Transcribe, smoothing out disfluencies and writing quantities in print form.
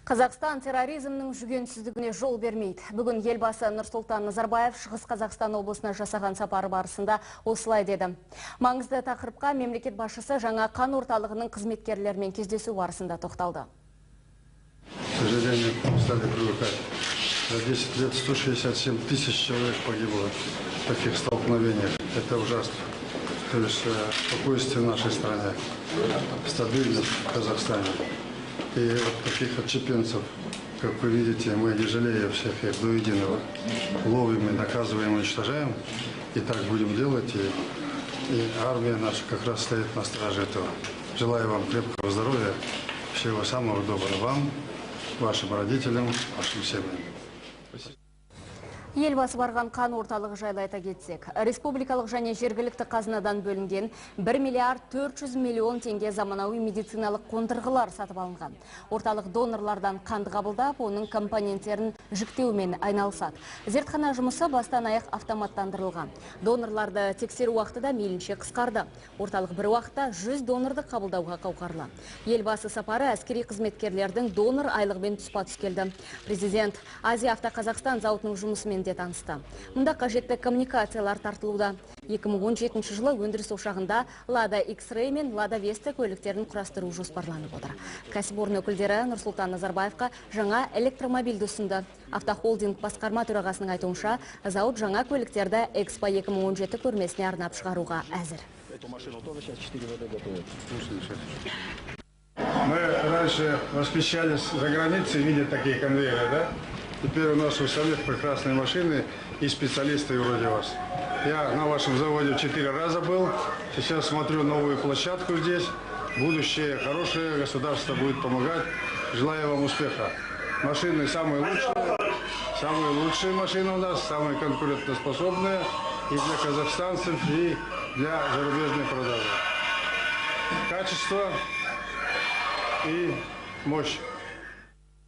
Қазақстан терроризмнің жүгенсіздігіне жол бермейді. Бүгін елбасы Нұрсұлтан Назарбаев Шығыс Қазақстан облысына жасаған сапары барысында осылай деді. Маңызды тақырыпқа мемлекет басшысы жаңа қан орталығының қызметкерлерімен кездесу барысында тоқталды. К сожалению, стали привыкать. За 10 лет 167 тысяч человек погибло в таких столкновениях. Это ужасно. То есть спокойствие в нашей стране, стабильность в Казахстане. И вот таких отщепенцев, как вы видите, мы, не жалея всех их до единого, ловим и наказываем, уничтожаем. И так будем делать. И армия наша как раз стоит на страже этого. Желаю вам крепкого здоровья, всего самого доброго вам, вашим родителям, вашим семьям. Спасибо. Елбасы барған қан орталығы жайлы айта кетсек, республикалық және жергілікті қазынадан бөлінген 1 миллиард 400 миллион теңге заманауи медициналық қондырғылар сатып алынған. Орталық донорлардан қанды қабылдап, оның компоненттерін жіктеумен айналысады. Зертхана жұмысы бастан аяқ автоматтандырылған. Донорларды тексеру уақыты да мейлінше қысқарды. Орталық бір уақытта 100 донорды қабылдауға қауқарлы. Елбасы сапары әскери қызметкерлердің донор айлығымен тұспа-тұс келді. Президент Азия Авто Қазақстан зауытының жұмысымен де танысты. Мұнда қажетті коммуникациялар тартылуда. 2017 жылы өндіріс ошағында Lada X-Ray мен Lada Vesta көліктерін құрастыру жоспарланып отыр. Кәсіпорын өкілдері Нұрсұлтан Назарбаевқа жаңа электромобильді ұсынды. Автохолдинг басқарма төрағасының айтуынша, зауыт жаңа көліктерді Экспо 2017 көрмесіне арнап шығаруға әзір. Мы раньше восхищались за границей, видя такие конвейеры, да? Теперь у нас у самих прекрасные машины и специалисты вроде вас. Я на вашем заводе 4 раза был. Сейчас смотрю новую площадку здесь. Будущее хорошее, государство будет помогать. Желаю вам успеха. Машины самые лучшие машины у нас, самые конкурентоспособные и для казахстанцев, и для зарубежной продажи. Качество и мощь.